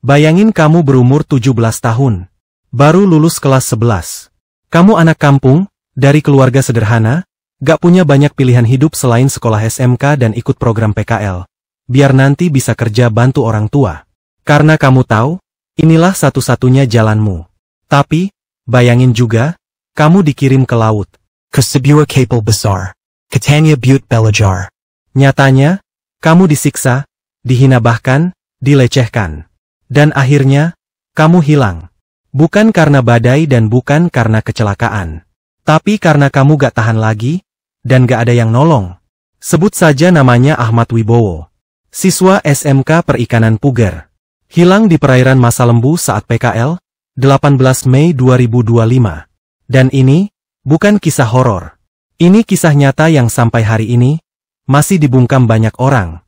Bayangin kamu berumur 17 tahun. Baru lulus kelas 11. Kamu anak kampung, dari keluarga sederhana, gak punya banyak pilihan hidup selain sekolah SMK dan ikut program PKL. Biar nanti bisa kerja bantu orang tua. Karena kamu tahu, inilah satu-satunya jalanmu. Tapi, bayangin juga, kamu dikirim ke laut. Ke sebuah kapal besar. Katanya Butte Belajar. Nyatanya, kamu disiksa, dihina bahkan, dilecehkan. Dan akhirnya, kamu hilang. Bukan karena badai dan bukan karena kecelakaan. Tapi karena kamu gak tahan lagi, dan gak ada yang nolong. Sebut saja namanya Ahmad Wibowo. Siswa SMK Perikanan Puger. Hilang di perairan Masa Lembu saat PKL, 18 Mei 2025. Dan ini, bukan kisah horor. Ini kisah nyata yang sampai hari ini, masih dibungkam banyak orang.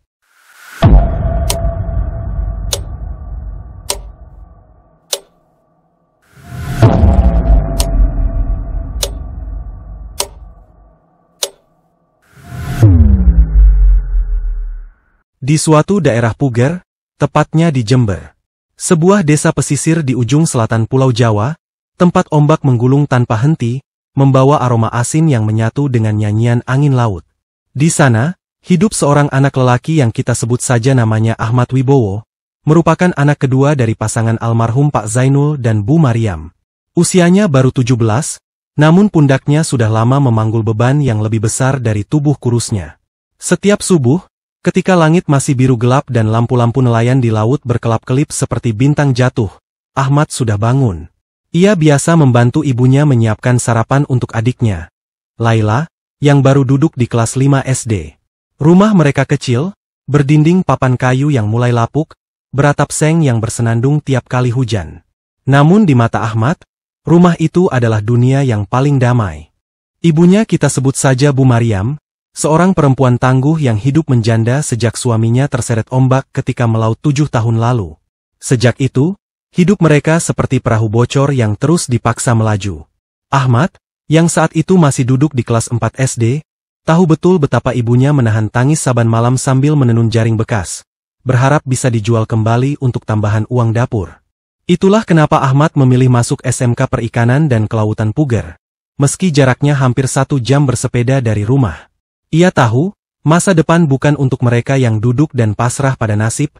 Di suatu daerah Puger, tepatnya di Jember. Sebuah desa pesisir di ujung selatan Pulau Jawa, tempat ombak menggulung tanpa henti, membawa aroma asin yang menyatu dengan nyanyian angin laut. Di sana, hidup seorang anak lelaki yang kita sebut saja namanya Ahmad Wibowo, merupakan anak kedua dari pasangan almarhum Pak Zainul dan Bu Mariam. Usianya baru 17, namun pundaknya sudah lama memanggul beban yang lebih besar dari tubuh kurusnya. Setiap subuh, ketika langit masih biru gelap dan lampu-lampu nelayan di laut berkelap-kelip seperti bintang jatuh, Ahmad sudah bangun. Ia biasa membantu ibunya menyiapkan sarapan untuk adiknya, Laila, yang baru duduk di kelas 5 SD. Rumah mereka kecil, berdinding papan kayu yang mulai lapuk, beratap seng yang bersenandung tiap kali hujan. Namun di mata Ahmad, rumah itu adalah dunia yang paling damai. Ibunya kita sebut saja Bu Mariam, seorang perempuan tangguh yang hidup menjanda sejak suaminya terseret ombak ketika melaut 7 tahun lalu. Sejak itu, hidup mereka seperti perahu bocor yang terus dipaksa melaju. Ahmad, yang saat itu masih duduk di kelas 4 SD, tahu betul betapa ibunya menahan tangis saban malam sambil menenun jaring bekas, berharap bisa dijual kembali untuk tambahan uang dapur. Itulah kenapa Ahmad memilih masuk SMK Perikanan dan Kelautan Puger, meski jaraknya hampir 1 jam bersepeda dari rumah. Ia tahu, masa depan bukan untuk mereka yang duduk dan pasrah pada nasib,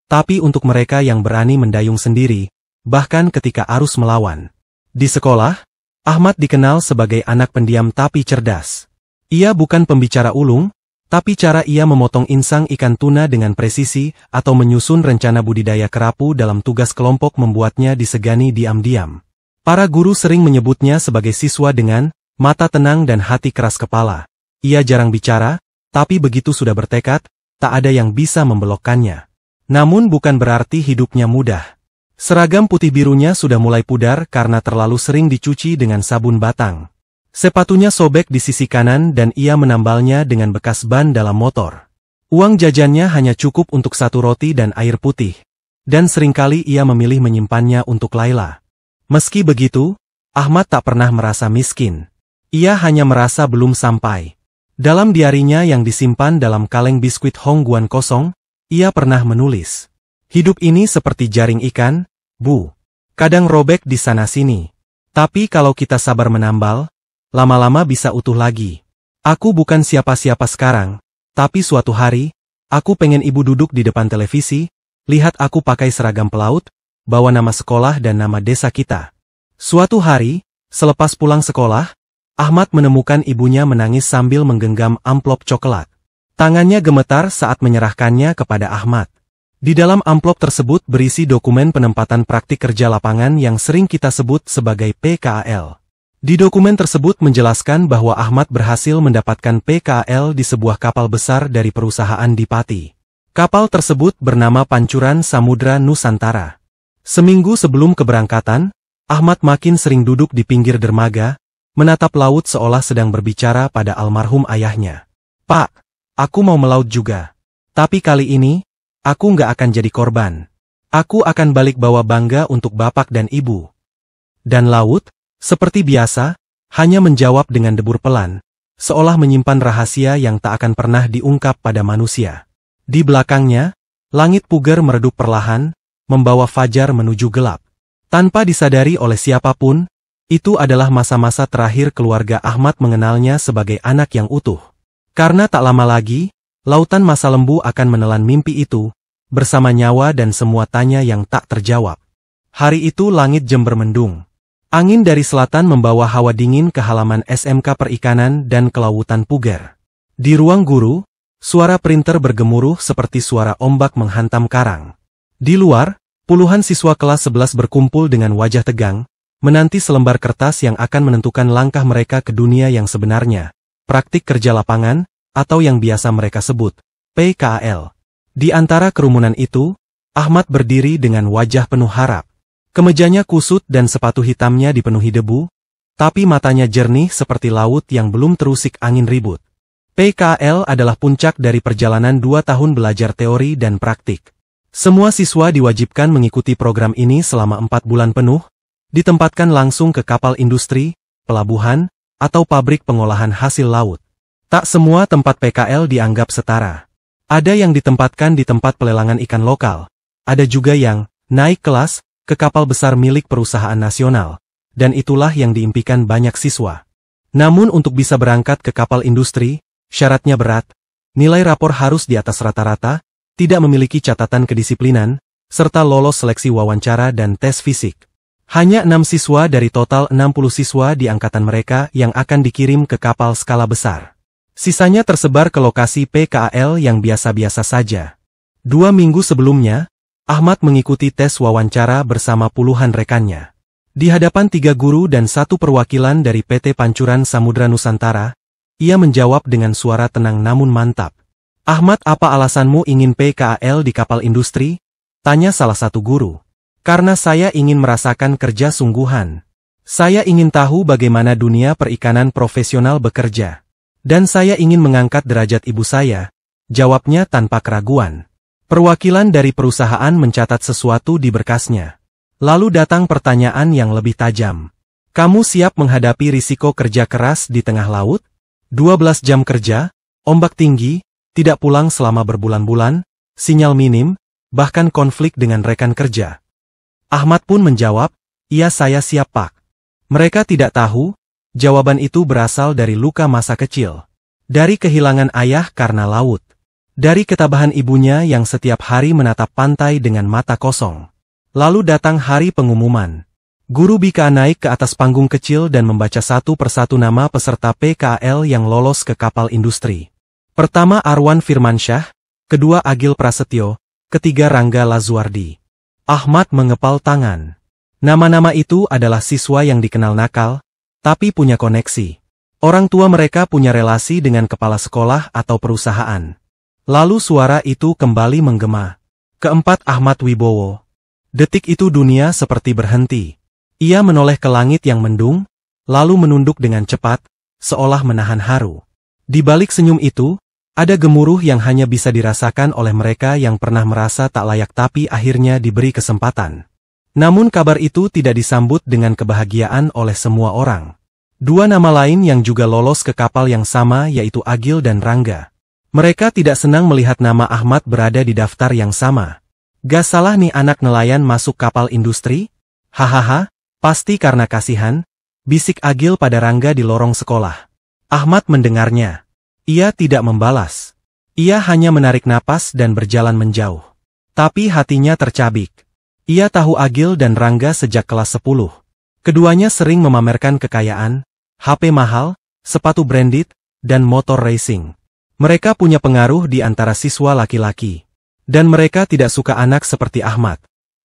tapi untuk mereka yang berani mendayung sendiri, bahkan ketika arus melawan. Di sekolah, Ahmad dikenal sebagai anak pendiam tapi cerdas. Ia bukan pembicara ulung, tapi cara ia memotong insang ikan tuna dengan presisi atau menyusun rencana budidaya kerapu dalam tugas kelompok membuatnya disegani diam-diam. Para guru sering menyebutnya sebagai siswa dengan mata tenang dan hati keras kepala. Ia jarang bicara, tapi begitu sudah bertekad, tak ada yang bisa membelokkannya. Namun bukan berarti hidupnya mudah. Seragam putih birunya sudah mulai pudar karena terlalu sering dicuci dengan sabun batang. Sepatunya sobek di sisi kanan dan ia menambalnya dengan bekas ban dalam motor. Uang jajannya hanya cukup untuk 1 roti dan air putih. Dan seringkali ia memilih menyimpannya untuk Laila. Meski begitu, Ahmad tak pernah merasa miskin. Ia hanya merasa belum sampai. Dalam diarinya yang disimpan dalam kaleng biskuit Hongguan kosong, ia pernah menulis, "Hidup ini seperti jaring ikan, Bu. Kadang robek di sana-sini. Tapi kalau kita sabar menambal, lama-lama bisa utuh lagi. Aku bukan siapa-siapa sekarang, tapi suatu hari, aku pengen ibu duduk di depan televisi, lihat aku pakai seragam pelaut, bawa nama sekolah dan nama desa kita." Suatu hari, selepas pulang sekolah, Ahmad menemukan ibunya menangis sambil menggenggam amplop coklat. Tangannya gemetar saat menyerahkannya kepada Ahmad. Di dalam amplop tersebut berisi dokumen penempatan praktik kerja lapangan yang sering kita sebut sebagai PKL. Di dokumen tersebut menjelaskan bahwa Ahmad berhasil mendapatkan PKL di sebuah kapal besar dari perusahaan di Pati. Kapal tersebut bernama Pancuran Samudra Nusantara. Seminggu sebelum keberangkatan, Ahmad makin sering duduk di pinggir dermaga, menatap laut seolah sedang berbicara pada almarhum ayahnya. "Pak, aku mau melaut juga. Tapi kali ini, aku nggak akan jadi korban. Aku akan balik bawa bangga untuk bapak dan ibu." Dan laut, seperti biasa, hanya menjawab dengan debur pelan, seolah menyimpan rahasia yang tak akan pernah diungkap pada manusia. Di belakangnya, langit Puger meredup perlahan, membawa fajar menuju gelap. Tanpa disadari oleh siapapun, itu adalah masa-masa terakhir keluarga Ahmad mengenalnya sebagai anak yang utuh. Karena tak lama lagi, lautan masa lembu akan menelan mimpi itu, bersama nyawa dan semua tanya yang tak terjawab. Hari itu langit Jember mendung. Angin dari selatan membawa hawa dingin ke halaman SMK Perikanan dan Kelautan Puger. Di ruang guru, suara printer bergemuruh seperti suara ombak menghantam karang. Di luar, puluhan siswa kelas 11 berkumpul dengan wajah tegang, menanti selembar kertas yang akan menentukan langkah mereka ke dunia yang sebenarnya, praktik kerja lapangan, atau yang biasa mereka sebut, PKL. Di antara kerumunan itu, Ahmad berdiri dengan wajah penuh harap. Kemejanya kusut dan sepatu hitamnya dipenuhi debu, tapi matanya jernih seperti laut yang belum terusik angin ribut. PKL adalah puncak dari perjalanan 2 tahun belajar teori dan praktik. Semua siswa diwajibkan mengikuti program ini selama 4 bulan penuh, ditempatkan langsung ke kapal industri, pelabuhan, atau pabrik pengolahan hasil laut. Tak semua tempat PKL dianggap setara. Ada yang ditempatkan di tempat pelelangan ikan lokal, ada juga yang naik kelas ke kapal besar milik perusahaan nasional, dan itulah yang diimpikan banyak siswa. Namun untuk bisa berangkat ke kapal industri, syaratnya berat, nilai rapor harus di atas rata-rata, tidak memiliki catatan kedisiplinan, serta lolos seleksi wawancara dan tes fisik. Hanya 6 siswa dari total 60 siswa di angkatan mereka yang akan dikirim ke kapal skala besar. Sisanya tersebar ke lokasi PKL yang biasa-biasa saja. 2 minggu sebelumnya, Ahmad mengikuti tes wawancara bersama puluhan rekannya. Di hadapan 3 guru dan 1 perwakilan dari PT Pancuran Samudra Nusantara, ia menjawab dengan suara tenang namun mantap. "Ahmad, apa alasanmu ingin PKL di kapal industri?" tanya salah satu guru. "Karena saya ingin merasakan kerja sungguhan. Saya ingin tahu bagaimana dunia perikanan profesional bekerja. Dan saya ingin mengangkat derajat ibu saya," jawabnya tanpa keraguan. Perwakilan dari perusahaan mencatat sesuatu di berkasnya. Lalu datang pertanyaan yang lebih tajam. "Kamu siap menghadapi risiko kerja keras di tengah laut? 12 jam kerja, ombak tinggi, tidak pulang selama berbulan-bulan, sinyal minim, bahkan konflik dengan rekan kerja." Ahmad pun menjawab, "Iya, saya siap, Pak." Mereka tidak tahu, jawaban itu berasal dari luka masa kecil. Dari kehilangan ayah karena laut. Dari ketabahan ibunya yang setiap hari menatap pantai dengan mata kosong. Lalu datang hari pengumuman. Guru Bika naik ke atas panggung kecil dan membaca satu persatu nama peserta PKL yang lolos ke kapal industri. Pertama Arwan Firmansyah, kedua Agil Prasetyo, ketiga Rangga Lazuardi. Ahmad mengepal tangan. Nama-nama itu adalah siswa yang dikenal nakal, tapi punya koneksi. Orang tua mereka punya relasi dengan kepala sekolah atau perusahaan. Lalu suara itu kembali menggema. Keempat Ahmad Wibowo. Detik itu dunia seperti berhenti. Ia menoleh ke langit yang mendung, lalu menunduk dengan cepat, seolah menahan haru. Di balik senyum itu, ada gemuruh yang hanya bisa dirasakan oleh mereka yang pernah merasa tak layak tapi akhirnya diberi kesempatan. Namun kabar itu tidak disambut dengan kebahagiaan oleh semua orang. 2 nama lain yang juga lolos ke kapal yang sama yaitu Agil dan Rangga. Mereka tidak senang melihat nama Ahmad berada di daftar yang sama. "Gak salah nih anak nelayan masuk kapal industri? Hahaha. Pasti karena kasihan," bisik Agil pada Rangga di lorong sekolah. Ahmad mendengarnya. Ia tidak membalas. Ia hanya menarik napas dan berjalan menjauh. Tapi hatinya tercabik. Ia tahu Agil dan Rangga sejak kelas 10. Keduanya sering memamerkan kekayaan, HP mahal, sepatu branded, dan motor racing. Mereka punya pengaruh di antara siswa laki-laki. Dan mereka tidak suka anak seperti Ahmad.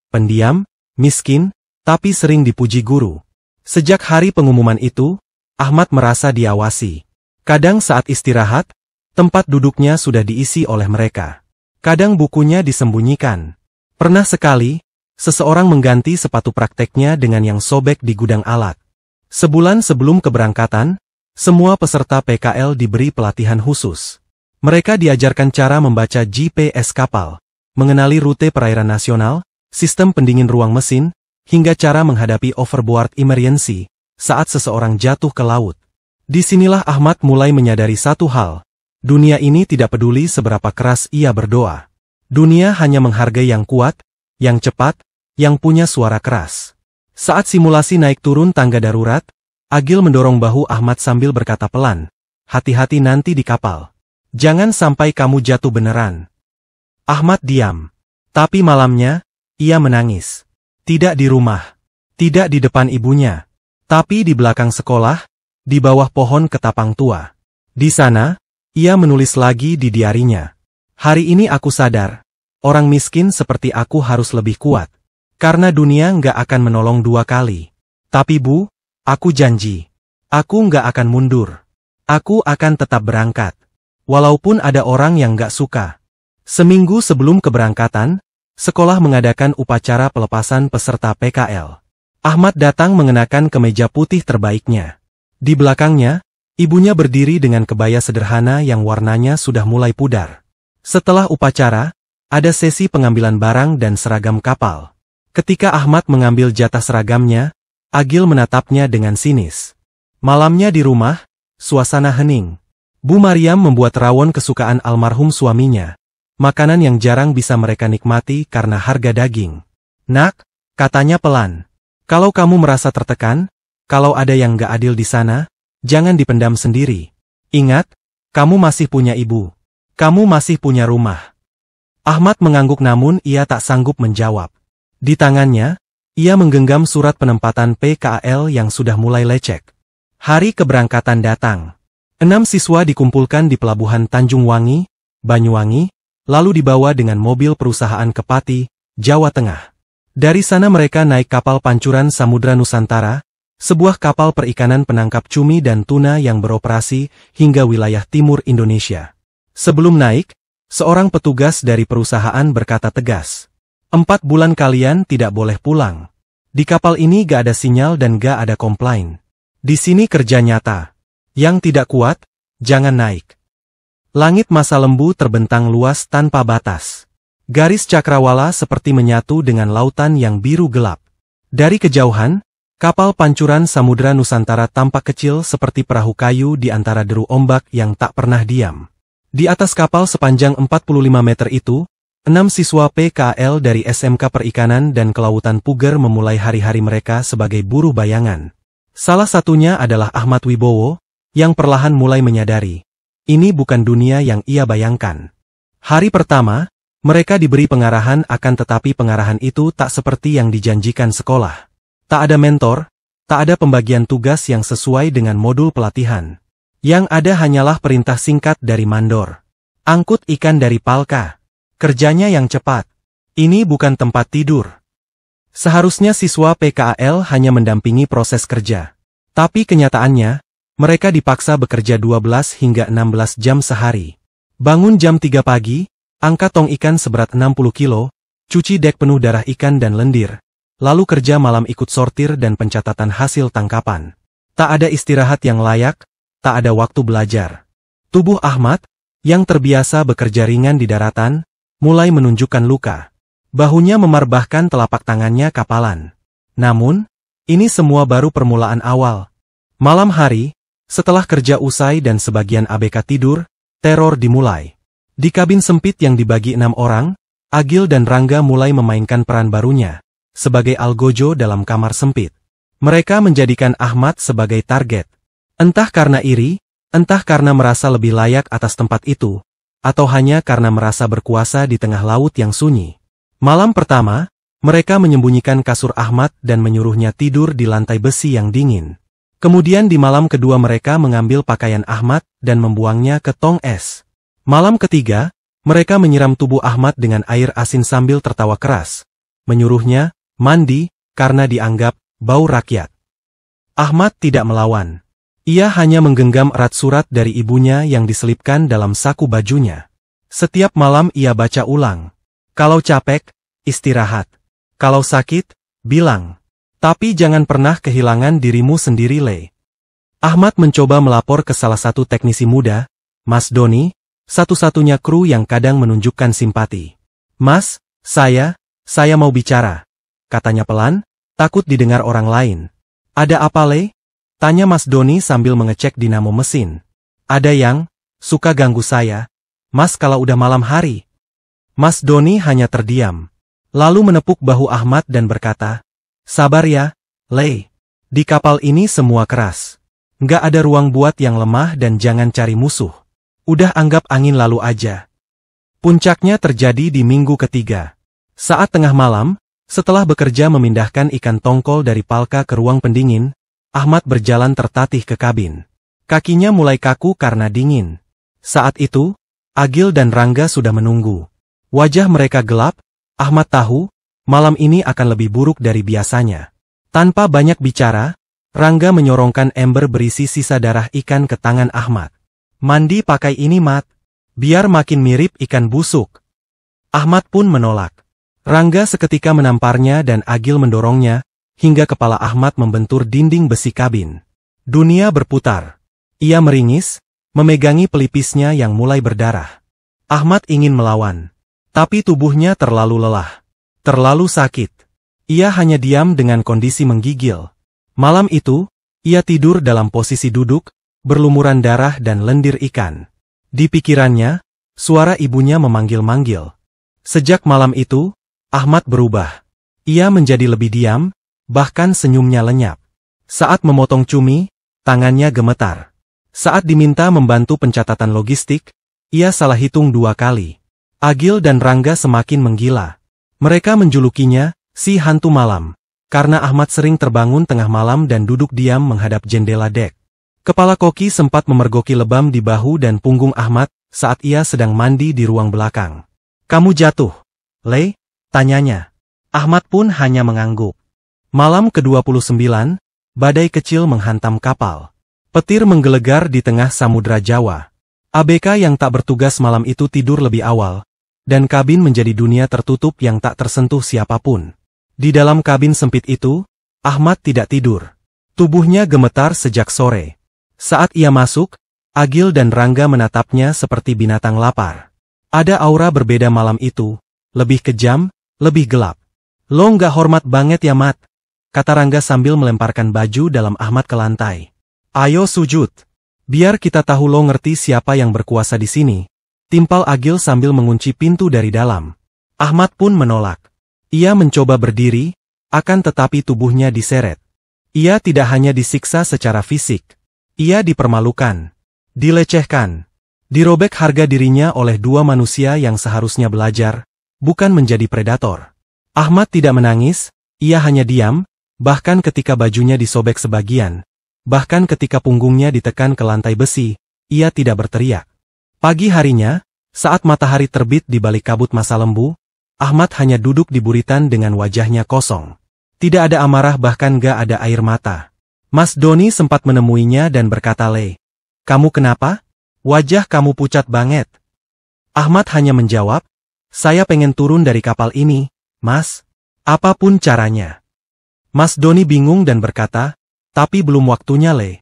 Pendiam, miskin, tapi sering dipuji guru. Sejak hari pengumuman itu, Ahmad merasa diawasi. Kadang saat istirahat, tempat duduknya sudah diisi oleh mereka. Kadang bukunya disembunyikan. Pernah sekali, seseorang mengganti sepatu prakteknya dengan yang sobek di gudang alat. Sebulan sebelum keberangkatan, semua peserta PKL diberi pelatihan khusus. Mereka diajarkan cara membaca GPS kapal, mengenali rute perairan nasional, sistem pendingin ruang mesin, hingga cara menghadapi overboard emergency saat seseorang jatuh ke laut. Disinilah Ahmad mulai menyadari satu hal. Dunia ini tidak peduli seberapa keras ia berdoa. Dunia hanya menghargai yang kuat, yang cepat, yang punya suara keras. Saat simulasi naik turun tangga darurat, Agil mendorong bahu Ahmad sambil berkata pelan, "Hati-hati nanti di kapal. Jangan sampai kamu jatuh beneran." Ahmad diam. Tapi malamnya, ia menangis. Tidak di rumah. Tidak di depan ibunya. Tapi di belakang sekolah, di bawah pohon ketapang tua. Di sana, ia menulis lagi di diarinya. "Hari ini aku sadar, orang miskin seperti aku harus lebih kuat. Karena dunia nggak akan menolong 2 kali. Tapi Bu, aku janji. Aku nggak akan mundur. Aku akan tetap berangkat. Walaupun ada orang yang nggak suka." Seminggu sebelum keberangkatan, sekolah mengadakan upacara pelepasan peserta PKL. Ahmad datang mengenakan kemeja putih terbaiknya. Di belakangnya, ibunya berdiri dengan kebaya sederhana yang warnanya sudah mulai pudar. Setelah upacara, ada sesi pengambilan barang dan seragam kapal. Ketika Ahmad mengambil jatah seragamnya, Agil menatapnya dengan sinis. Malamnya di rumah, suasana hening. Bu Mariam membuat rawon kesukaan almarhum suaminya. Makanan yang jarang bisa mereka nikmati karena harga daging. "Nak," katanya pelan. "Kalau kamu merasa tertekan, kalau ada yang gak adil di sana, jangan dipendam sendiri. Ingat, kamu masih punya ibu. Kamu masih punya rumah." Ahmad mengangguk namun ia tak sanggup menjawab. Di tangannya, ia menggenggam surat penempatan PKL yang sudah mulai lecek. Hari keberangkatan datang. 6 siswa dikumpulkan di pelabuhan Tanjung Wangi, Banyuwangi, lalu dibawa dengan mobil perusahaan ke Pati, Jawa Tengah. Dari sana mereka naik kapal Pancuran Samudra Nusantara, sebuah kapal perikanan penangkap cumi dan tuna yang beroperasi hingga wilayah timur Indonesia. Sebelum naik, seorang petugas dari perusahaan berkata tegas, 4 bulan kalian tidak boleh pulang. Di kapal ini gak ada sinyal dan gak ada komplain. Di sini kerja nyata. Yang tidak kuat, jangan naik. Langit masa lembu terbentang luas tanpa batas. Garis cakrawala seperti menyatu dengan lautan yang biru gelap. Dari kejauhan, kapal Pancuran Samudra Nusantara tampak kecil seperti perahu kayu di antara deru ombak yang tak pernah diam. Di atas kapal sepanjang 45 meter itu, 6 siswa PKL dari SMK Perikanan dan Kelautan Puger memulai hari-hari mereka sebagai buruh bayangan. Salah satunya adalah Ahmad Wibowo, yang perlahan mulai menyadari. Ini bukan dunia yang ia bayangkan. Hari pertama, mereka diberi pengarahan akan tetapi pengarahan itu tak seperti yang dijanjikan sekolah. Tak ada mentor, tak ada pembagian tugas yang sesuai dengan modul pelatihan. Yang ada hanyalah perintah singkat dari mandor. Angkut ikan dari Palka. Kerjanya yang cepat. Ini bukan tempat tidur. Seharusnya siswa PKL hanya mendampingi proses kerja. Tapi kenyataannya, mereka dipaksa bekerja 12 hingga 16 jam sehari. Bangun jam 3 pagi, angkat tong ikan seberat 60 kilo, cuci dek penuh darah ikan dan lendir, lalu kerja malam ikut sortir dan pencatatan hasil tangkapan. Tak ada istirahat yang layak, tak ada waktu belajar. Tubuh Ahmad, yang terbiasa bekerja ringan di daratan, mulai menunjukkan luka. Bahunya memar bahkan telapak tangannya kapalan. Namun, ini semua baru permulaan awal. Malam hari, setelah kerja usai dan sebagian ABK tidur, teror dimulai. Di kabin sempit yang dibagi 6 orang, Agil dan Rangga mulai memainkan peran barunya, sebagai algojo dalam kamar sempit. Mereka menjadikan Ahmad sebagai target. Entah karena iri, entah karena merasa lebih layak atas tempat itu, atau hanya karena merasa berkuasa di tengah laut yang sunyi. Malam pertama, mereka menyembunyikan kasur Ahmad dan menyuruhnya tidur di lantai besi yang dingin. Kemudian di malam kedua mereka mengambil pakaian Ahmad dan membuangnya ke tong es. Malam ketiga, mereka menyiram tubuh Ahmad dengan air asin sambil tertawa keras. Menyuruhnya mandi karena dianggap bau rakyat. Ahmad tidak melawan. Ia hanya menggenggam erat surat dari ibunya yang diselipkan dalam saku bajunya. Setiap malam ia baca ulang. Kalau capek, istirahat. Kalau sakit, bilang. Tapi jangan pernah kehilangan dirimu sendiri, Le. Ahmad mencoba melapor ke salah satu teknisi muda, Mas Doni, satu-satunya kru yang kadang menunjukkan simpati. Mas, saya mau bicara. Katanya pelan, takut didengar orang lain. Ada apa, Le? Tanya Mas Doni sambil mengecek dinamo mesin. Ada yang suka ganggu saya, Mas, kalau udah malam hari. Mas Doni hanya terdiam. Lalu menepuk bahu Ahmad dan berkata, "Sabar ya, Lei. Di kapal ini semua keras. Nggak ada ruang buat yang lemah dan jangan cari musuh. Udah anggap angin lalu aja." Puncaknya terjadi di minggu ketiga. Saat tengah malam, setelah bekerja memindahkan ikan tongkol dari palka ke ruang pendingin, Ahmad berjalan tertatih ke kabin. Kakinya mulai kaku karena dingin. Saat itu, Agil dan Rangga sudah menunggu. Wajah mereka gelap. Ahmad tahu, malam ini akan lebih buruk dari biasanya. Tanpa banyak bicara, Rangga menyorongkan ember berisi sisa darah ikan ke tangan Ahmad. "Mandi pakai ini, Mat. Biar makin mirip ikan busuk." Ahmad pun menolak. Rangga seketika menamparnya dan Agil mendorongnya, hingga kepala Ahmad membentur dinding besi kabin. Dunia berputar. Ia meringis, memegangi pelipisnya yang mulai berdarah. Ahmad ingin melawan. Tapi tubuhnya terlalu lelah. Terlalu sakit. Ia hanya diam dengan kondisi menggigil. Malam itu, ia tidur dalam posisi duduk, berlumuran darah dan lendir ikan. Di pikirannya, suara ibunya memanggil-manggil. Sejak malam itu, Ahmad berubah. Ia menjadi lebih diam, bahkan senyumnya lenyap. Saat memotong cumi, tangannya gemetar. Saat diminta membantu pencatatan logistik, ia salah hitung 2 kali. Agil dan Rangga semakin menggila. Mereka menjulukinya, si hantu malam, karena Ahmad sering terbangun tengah malam dan duduk diam menghadap jendela dek. Kepala koki sempat memergoki lebam di bahu dan punggung Ahmad saat ia sedang mandi di ruang belakang. "Kamu jatuh, Lei?" tanyanya. Ahmad pun hanya mengangguk. Malam ke-29, badai kecil menghantam kapal. Petir menggelegar di tengah Samudra Jawa. ABK yang tak bertugas malam itu tidur lebih awal, dan kabin menjadi dunia tertutup yang tak tersentuh siapapun. Di dalam kabin sempit itu, Ahmad tidak tidur. Tubuhnya gemetar sejak sore. Saat ia masuk, Agil dan Rangga menatapnya seperti binatang lapar. Ada aura berbeda malam itu, lebih kejam, lebih gelap. "Lo nggak hormat banget ya, Mat," kata Rangga sambil melemparkan baju dalam Ahmad ke lantai. "Ayo sujud. Biar kita tahu lo ngerti siapa yang berkuasa di sini," timpal Agil sambil mengunci pintu dari dalam. Ahmad pun menolak. Ia mencoba berdiri, akan tetapi tubuhnya diseret. Ia tidak hanya disiksa secara fisik. Ia dipermalukan, dilecehkan, dirobek harga dirinya oleh 2 manusia yang seharusnya belajar, bukan menjadi predator. Ahmad tidak menangis, ia hanya diam, bahkan ketika bajunya disobek sebagian, bahkan ketika punggungnya ditekan ke lantai besi, ia tidak berteriak. Pagi harinya, saat matahari terbit di balik kabut masa lembu, Ahmad hanya duduk di buritan dengan wajahnya kosong. Tidak ada amarah, bahkan gak ada air mata. Mas Doni sempat menemuinya dan berkata, "Lei, kamu kenapa? Wajah kamu pucat banget." Ahmad hanya menjawab, "Saya pengen turun dari kapal ini, Mas. Apapun caranya." Mas Doni bingung dan berkata, "Tapi belum waktunya, Lei."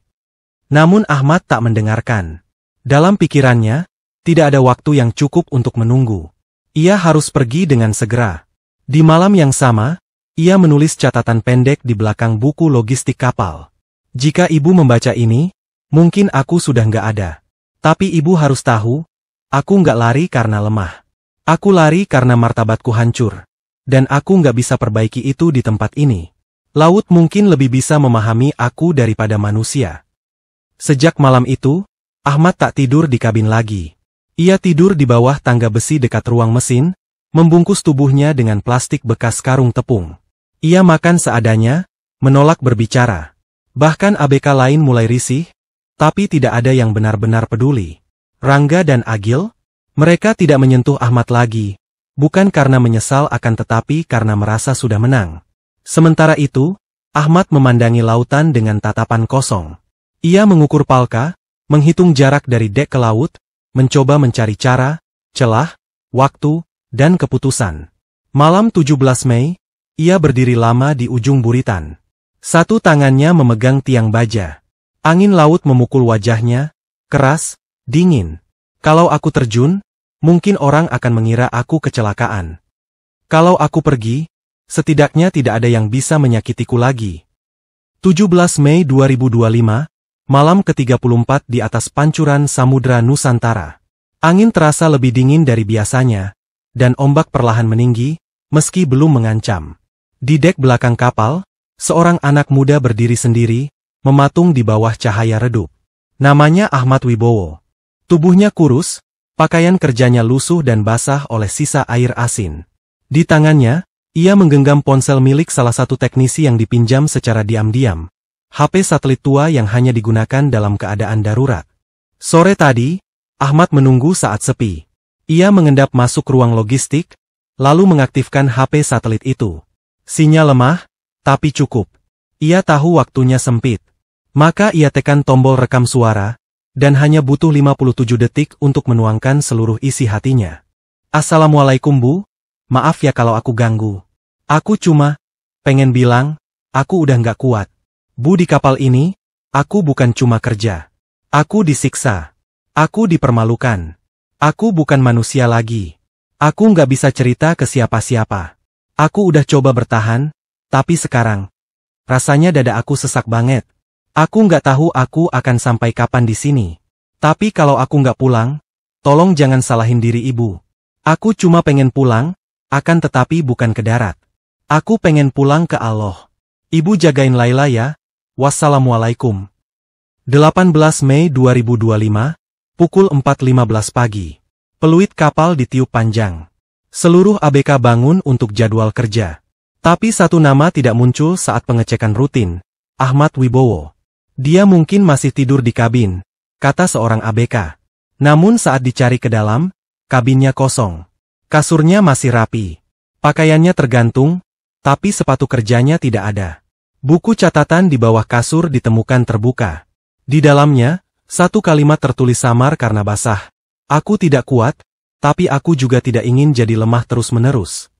Namun Ahmad tak mendengarkan. Dalam pikirannya, tidak ada waktu yang cukup untuk menunggu. Ia harus pergi dengan segera. Di malam yang sama, ia menulis catatan pendek di belakang buku logistik kapal. "Jika ibu membaca ini, mungkin aku sudah nggak ada. Tapi ibu harus tahu, aku nggak lari karena lemah. Aku lari karena martabatku hancur. Dan aku nggak bisa perbaiki itu di tempat ini. Laut mungkin lebih bisa memahami aku daripada manusia." Sejak malam itu, Ahmad tak tidur di kabin lagi. Ia tidur di bawah tangga besi dekat ruang mesin, membungkus tubuhnya dengan plastik bekas karung tepung. Ia makan seadanya, menolak berbicara. Bahkan ABK lain mulai risih, tapi tidak ada yang benar-benar peduli. Rangga dan Agil, mereka tidak menyentuh Ahmad lagi, bukan karena menyesal akan tetapi karena merasa sudah menang. Sementara itu, Ahmad memandangi lautan dengan tatapan kosong. Ia mengukur palka, menghitung jarak dari dek ke laut, mencoba mencari cara, celah, waktu, dan keputusan. Malam 17 Mei, ia berdiri lama di ujung buritan. Satu tangannya memegang tiang baja. Angin laut memukul wajahnya, keras, dingin. Kalau aku terjun, mungkin orang akan mengira aku kecelakaan. Kalau aku pergi, setidaknya tidak ada yang bisa menyakitiku lagi. 17 Mei 2025, malam ke-34 di atas pancuran Samudra Nusantara. Angin terasa lebih dingin dari biasanya, dan ombak perlahan meninggi, meski belum mengancam. Di dek belakang kapal, seorang anak muda berdiri sendiri, mematung di bawah cahaya redup. Namanya Ahmad Wibowo. Tubuhnya kurus, pakaian kerjanya lusuh dan basah oleh sisa air asin. Di tangannya, ia menggenggam ponsel milik salah satu teknisi yang dipinjam secara diam-diam. HP satelit tua yang hanya digunakan dalam keadaan darurat. Sore tadi, Ahmad menunggu saat sepi. Ia mengendap masuk ruang logistik, lalu mengaktifkan HP satelit itu. Sinyal lemah, tapi cukup. Ia tahu waktunya sempit. Maka ia tekan tombol rekam suara, dan hanya butuh 57 detik untuk menuangkan seluruh isi hatinya. Assalamualaikum Bu, maaf ya kalau aku ganggu. Aku cuma pengen bilang, aku udah nggak kuat. Bu, di kapal ini, aku bukan cuma kerja. Aku disiksa. Aku dipermalukan. Aku bukan manusia lagi. Aku nggak bisa cerita ke siapa-siapa. Aku udah coba bertahan, tapi sekarang, rasanya dada aku sesak banget. Aku nggak tahu aku akan sampai kapan di sini. Tapi kalau aku nggak pulang, tolong jangan salahin diri Ibu. Aku cuma pengen pulang, akan tetapi bukan ke darat. Aku pengen pulang ke Allah. Ibu jagain Laila ya. Wassalamualaikum. 18 Mei 2025, pukul 4.15 pagi. Peluit kapal ditiup panjang. Seluruh ABK bangun untuk jadwal kerja. Tapi satu nama tidak muncul saat pengecekan rutin. Ahmad Wibowo. Dia mungkin masih tidur di kabin, kata seorang ABK. Namun saat dicari ke dalam, kabinnya kosong. Kasurnya masih rapi. Pakaiannya tergantung, tapi sepatu kerjanya tidak ada. Buku catatan di bawah kasur ditemukan terbuka. Di dalamnya, satu kalimat tertulis samar karena basah. Aku tidak kuat, tapi aku juga tidak ingin jadi lemah terus-menerus.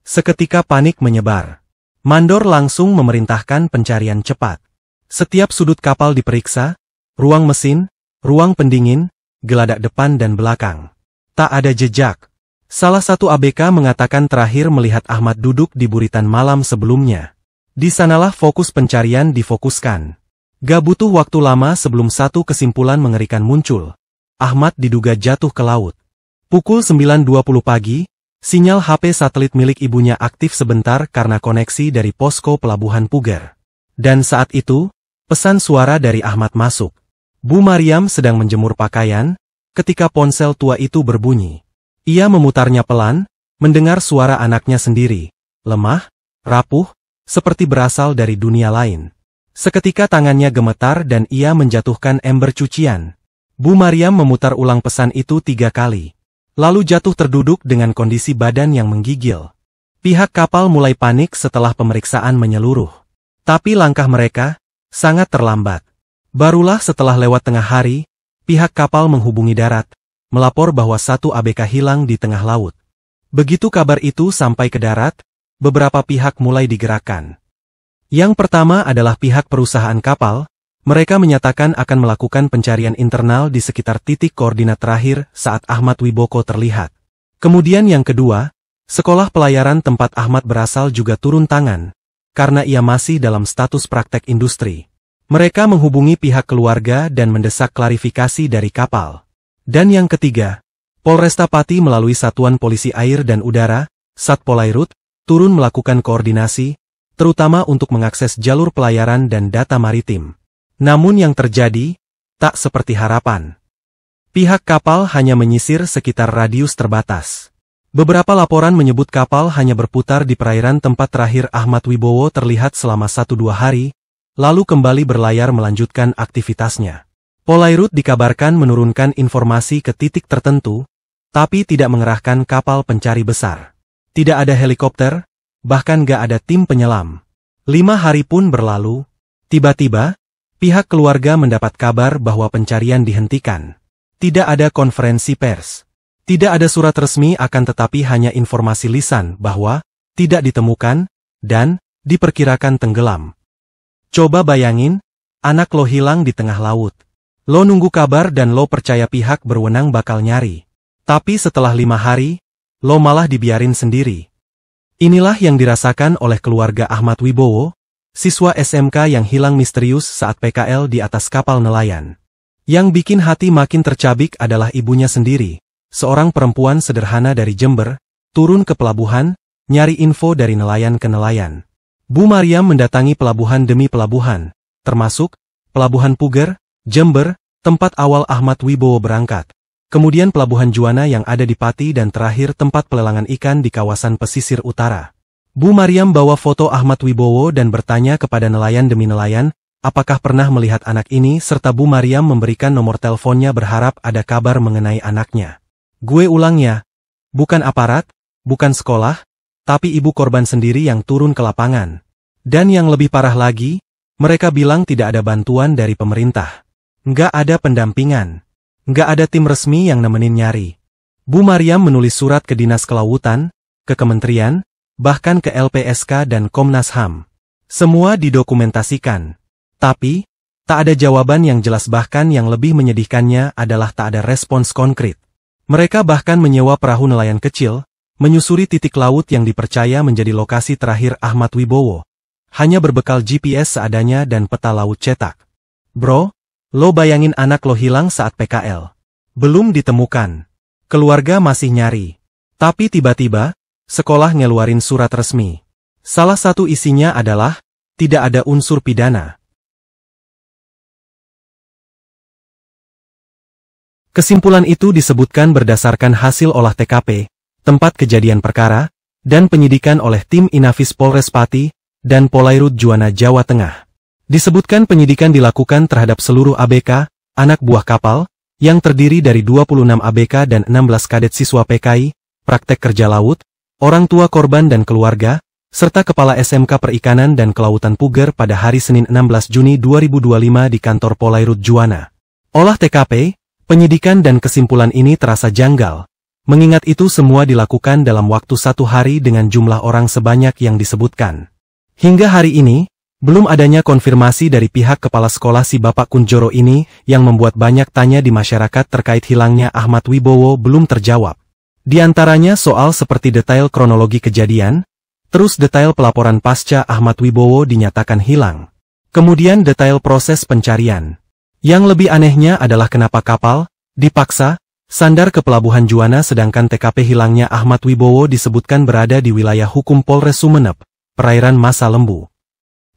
Seketika panik menyebar. Mandor langsung memerintahkan pencarian cepat. Setiap sudut kapal diperiksa, ruang mesin, ruang pendingin, geladak depan dan belakang. Tak ada jejak. Salah satu ABK mengatakan terakhir melihat Ahmad duduk di buritan malam sebelumnya. Di sanalah fokus pencarian difokuskan. Gak butuh waktu lama sebelum satu kesimpulan mengerikan muncul. Ahmad diduga jatuh ke laut. Pukul 9.20 pagi, sinyal HP satelit milik ibunya aktif sebentar karena koneksi dari posko pelabuhan Puger. Dan saat itu, pesan suara dari Ahmad masuk. Bu Mariam sedang menjemur pakaian, ketika ponsel tua itu berbunyi. Ia memutarnya pelan, mendengar suara anaknya sendiri. Lemah, rapuh, seperti berasal dari dunia lain. Seketika tangannya gemetar dan ia menjatuhkan ember cucian. Bu Mariam memutar ulang pesan itu 3 kali. Lalu jatuh terduduk dengan kondisi badan yang menggigil. Pihak kapal mulai panik setelah pemeriksaan menyeluruh. Tapi langkah mereka sangat terlambat. Barulah setelah lewat tengah hari, pihak kapal menghubungi darat, melapor bahwa satu ABK hilang di tengah laut. Begitu kabar itu sampai ke darat, beberapa pihak mulai digerakkan. Yang pertama adalah pihak perusahaan kapal. Mereka menyatakan akan melakukan pencarian internal di sekitar titik koordinat terakhir saat Ahmad Wibowo terlihat. Kemudian yang kedua, sekolah pelayaran tempat Ahmad berasal juga turun tangan, karena ia masih dalam status praktek industri. Mereka menghubungi pihak keluarga dan mendesak klarifikasi dari kapal. Dan yang ketiga, Polresta Pati melalui Satuan Polisi Air dan Udara, Satpolairut, turun melakukan koordinasi, terutama untuk mengakses jalur pelayaran dan data maritim. Namun yang terjadi, tak seperti harapan. Pihak kapal hanya menyisir sekitar radius terbatas. Beberapa laporan menyebut kapal hanya berputar di perairan tempat terakhir Ahmad Wibowo terlihat selama 1-2 hari, lalu kembali berlayar melanjutkan aktivitasnya. Polairut dikabarkan menurunkan informasi ke titik tertentu, tapi tidak mengerahkan kapal pencari besar. Tidak ada helikopter, bahkan gak ada tim penyelam. 5 hari pun berlalu, tiba-tiba, pihak keluarga mendapat kabar bahwa pencarian dihentikan. Tidak ada konferensi pers. Tidak ada surat resmi akan tetapi hanya informasi lisan bahwa tidak ditemukan dan diperkirakan tenggelam. Coba bayangin, anak lo hilang di tengah laut. Lo nunggu kabar dan lo percaya pihak berwenang bakal nyari. Tapi setelah 5 hari, lo malah dibiarin sendiri. Inilah yang dirasakan oleh keluarga Ahmad Wibowo, siswa SMK yang hilang misterius saat PKL di atas kapal nelayan. Yang bikin hati makin tercabik adalah ibunya sendiri, seorang perempuan sederhana dari Jember, turun ke pelabuhan, nyari info dari nelayan ke nelayan. Bu Mariam mendatangi pelabuhan demi pelabuhan, termasuk Pelabuhan Puger, Jember, tempat awal Ahmad Wibowo berangkat. Kemudian Pelabuhan Juwana yang ada di Pati dan terakhir tempat pelelangan ikan di kawasan pesisir utara. Bu Mariam bawa foto Ahmad Wibowo dan bertanya kepada nelayan demi nelayan, apakah pernah melihat anak ini serta Bu Mariam memberikan nomor teleponnya berharap ada kabar mengenai anaknya. Gue ulang ya, bukan aparat, bukan sekolah, tapi ibu korban sendiri yang turun ke lapangan. Dan yang lebih parah lagi, mereka bilang tidak ada bantuan dari pemerintah. Nggak ada pendampingan. Nggak ada tim resmi yang nemenin nyari. Bu Mariam menulis surat ke Dinas Kelautan, ke Kementerian, bahkan ke LPSK dan Komnas HAM. Semua didokumentasikan. Tapi, tak ada jawaban yang jelas, bahkan yang lebih menyedihkannya adalah tak ada respons konkret. Mereka bahkan menyewa perahu nelayan kecil, menyusuri titik laut yang dipercaya menjadi lokasi terakhir Ahmad Wibowo. Hanya berbekal GPS seadanya dan peta laut cetak. Bro, lo bayangin anak lo hilang saat PKL. Belum ditemukan. Keluarga masih nyari. Tapi tiba-tiba, sekolah ngeluarin surat resmi. Salah satu isinya adalah, tidak ada unsur pidana. Kesimpulan itu disebutkan berdasarkan hasil olah TKP, tempat kejadian perkara, dan penyidikan oleh tim Inafis Polres Pati, dan Polairut Juwana Jawa Tengah. Disebutkan penyidikan dilakukan terhadap seluruh ABK, anak buah kapal, yang terdiri dari 26 ABK dan 16 kadet siswa PKI, praktek kerja laut, orang tua korban dan keluarga, serta Kepala SMK Perikanan dan Kelautan Puger pada hari Senin 16 Juni 2025 di kantor Polairut Juwana. Olah TKP, penyidikan dan kesimpulan ini terasa janggal, mengingat itu semua dilakukan dalam waktu 1 hari dengan jumlah orang sebanyak yang disebutkan. Hingga hari ini, belum adanya konfirmasi dari pihak kepala sekolah si Bapak Kunjoro ini yang membuat banyak tanya di masyarakat terkait hilangnya Ahmad Wibowo belum terjawab. Di antaranya soal seperti detail kronologi kejadian, terus detail pelaporan pasca Ahmad Wibowo dinyatakan hilang. Kemudian detail proses pencarian. Yang lebih anehnya adalah kenapa kapal dipaksa sandar ke Pelabuhan Juwana sedangkan TKP hilangnya Ahmad Wibowo disebutkan berada di wilayah hukum Polres Sumeneb, perairan Masa Lembu.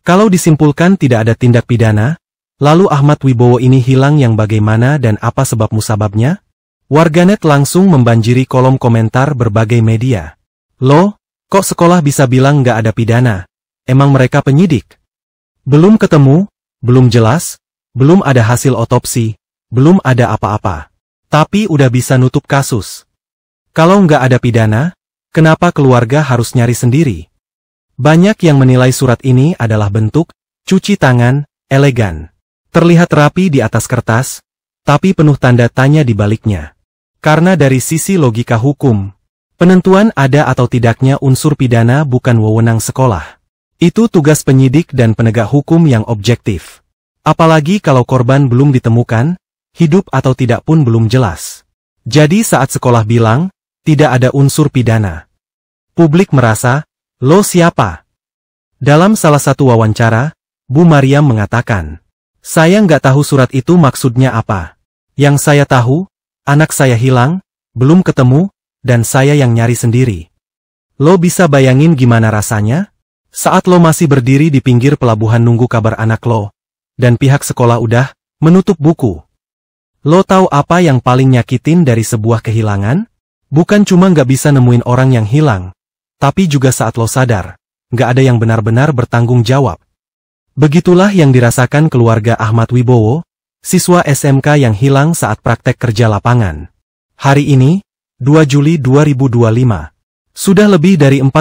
Kalau disimpulkan tidak ada tindak pidana, lalu Ahmad Wibowo ini hilang yang bagaimana dan apa sebab musababnya? Warganet langsung membanjiri kolom komentar berbagai media. Loh, kok sekolah bisa bilang nggak ada pidana? Emang mereka penyidik? Belum ketemu, belum jelas, belum ada hasil otopsi, belum ada apa-apa. Tapi udah bisa nutup kasus. Kalau nggak ada pidana, kenapa keluarga harus nyari sendiri? Banyak yang menilai surat ini adalah bentuk cuci tangan elegan. Terlihat rapi di atas kertas, tapi penuh tanda tanya di baliknya. Karena dari sisi logika hukum, penentuan ada atau tidaknya unsur pidana bukan wewenang sekolah. Itu tugas penyidik dan penegak hukum yang objektif. Apalagi kalau korban belum ditemukan, hidup atau tidak pun belum jelas. Jadi saat sekolah bilang, tidak ada unsur pidana, publik merasa, lo siapa? Dalam salah satu wawancara, Bu Mariam mengatakan, saya nggak tahu surat itu maksudnya apa. Yang saya tahu, anak saya hilang, belum ketemu, dan saya yang nyari sendiri. Lo bisa bayangin gimana rasanya? Saat lo masih berdiri di pinggir pelabuhan nunggu kabar anak lo, dan pihak sekolah udah menutup buku. Lo tahu apa yang paling nyakitin dari sebuah kehilangan? Bukan cuma nggak bisa nemuin orang yang hilang, tapi juga saat lo sadar, nggak ada yang benar-benar bertanggung jawab. Begitulah yang dirasakan keluarga Ahmad Wibowo, siswa SMK yang hilang saat praktek kerja lapangan. Hari ini, 2 Juli 2025. Sudah lebih dari 45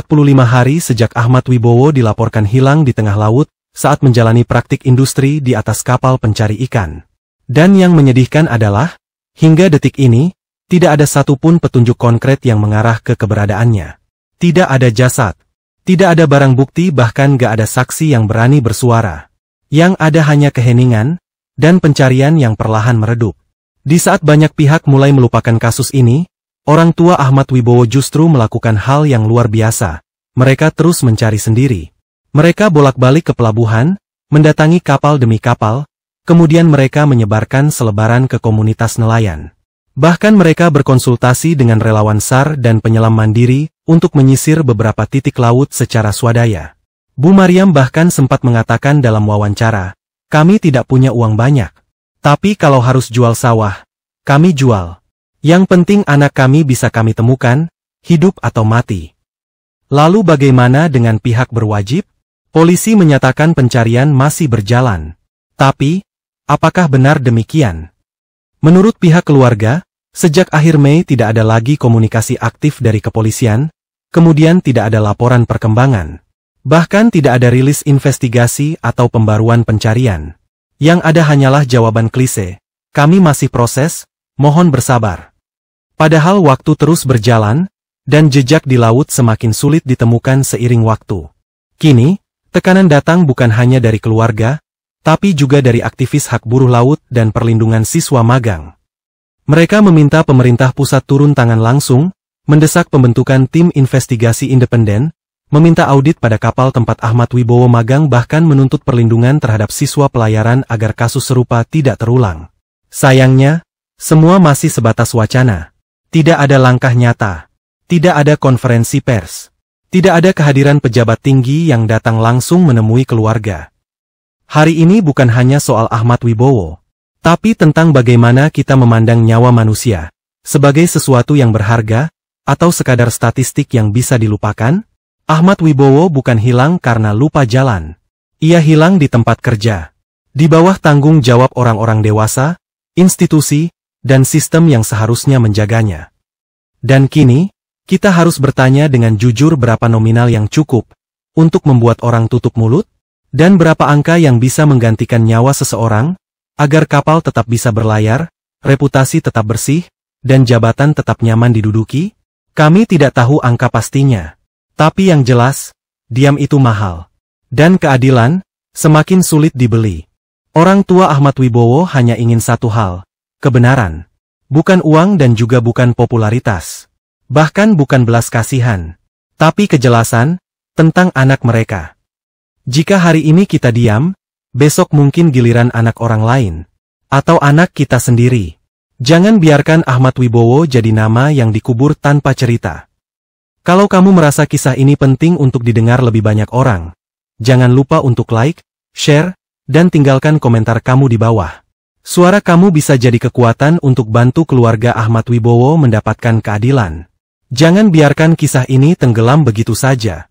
hari sejak Ahmad Wibowo dilaporkan hilang di tengah laut saat menjalani praktik industri di atas kapal pencari ikan. Dan yang menyedihkan adalah, hingga detik ini, tidak ada satupun petunjuk konkret yang mengarah ke keberadaannya. Tidak ada jasad, tidak ada barang bukti, bahkan gak ada saksi yang berani bersuara. Yang ada hanya keheningan, dan pencarian yang perlahan meredup. Di saat banyak pihak mulai melupakan kasus ini, orang tua Ahmad Wibowo justru melakukan hal yang luar biasa. Mereka terus mencari sendiri. Mereka bolak-balik ke pelabuhan, mendatangi kapal demi kapal, kemudian mereka menyebarkan selebaran ke komunitas nelayan. Bahkan mereka berkonsultasi dengan relawan SAR dan penyelam mandiri untuk menyisir beberapa titik laut secara swadaya. Bu Mariam bahkan sempat mengatakan dalam wawancara, "Kami tidak punya uang banyak. Tapi kalau harus jual sawah, kami jual. Yang penting anak kami bisa kami temukan, hidup atau mati." Lalu bagaimana dengan pihak berwajib? Polisi menyatakan pencarian masih berjalan. Tapi, apakah benar demikian? Menurut pihak keluarga, sejak akhir Mei tidak ada lagi komunikasi aktif dari kepolisian, kemudian tidak ada laporan perkembangan. Bahkan tidak ada rilis investigasi atau pembaruan pencarian. Yang ada hanyalah jawaban klise, "Kami masih proses, mohon bersabar." Padahal waktu terus berjalan, dan jejak di laut semakin sulit ditemukan seiring waktu. Kini, tekanan datang bukan hanya dari keluarga, tapi juga dari aktivis hak buruh laut dan perlindungan siswa magang. Mereka meminta pemerintah pusat turun tangan langsung, mendesak pembentukan tim investigasi independen, meminta audit pada kapal tempat Ahmad Wibowo magang, bahkan menuntut perlindungan terhadap siswa pelayaran agar kasus serupa tidak terulang. Sayangnya, semua masih sebatas wacana. Tidak ada langkah nyata. Tidak ada konferensi pers. Tidak ada kehadiran pejabat tinggi yang datang langsung menemui keluarga. Hari ini bukan hanya soal Ahmad Wibowo, tapi tentang bagaimana kita memandang nyawa manusia, sebagai sesuatu yang berharga, atau sekadar statistik yang bisa dilupakan. Ahmad Wibowo bukan hilang karena lupa jalan. Ia hilang di tempat kerja. Di bawah tanggung jawab orang-orang dewasa, institusi, dan sistem yang seharusnya menjaganya. Dan kini, kita harus bertanya dengan jujur berapa nominal yang cukup untuk membuat orang tutup mulut, dan berapa angka yang bisa menggantikan nyawa seseorang, agar kapal tetap bisa berlayar, reputasi tetap bersih, dan jabatan tetap nyaman diduduki. Kami tidak tahu angka pastinya. Tapi yang jelas, diam itu mahal. Dan keadilan, semakin sulit dibeli. Orang tua Ahmad Wibowo hanya ingin satu hal, kebenaran. Bukan uang dan juga bukan popularitas. Bahkan bukan belas kasihan. Tapi kejelasan, tentang anak mereka. Jika hari ini kita diam, besok mungkin giliran anak orang lain. Atau anak kita sendiri. Jangan biarkan Ahmad Wibowo jadi nama yang dikubur tanpa cerita. Kalau kamu merasa kisah ini penting untuk didengar lebih banyak orang, jangan lupa untuk like, share, dan tinggalkan komentar kamu di bawah. Suara kamu bisa jadi kekuatan untuk bantu keluarga Ahmad Wibowo mendapatkan keadilan. Jangan biarkan kisah ini tenggelam begitu saja.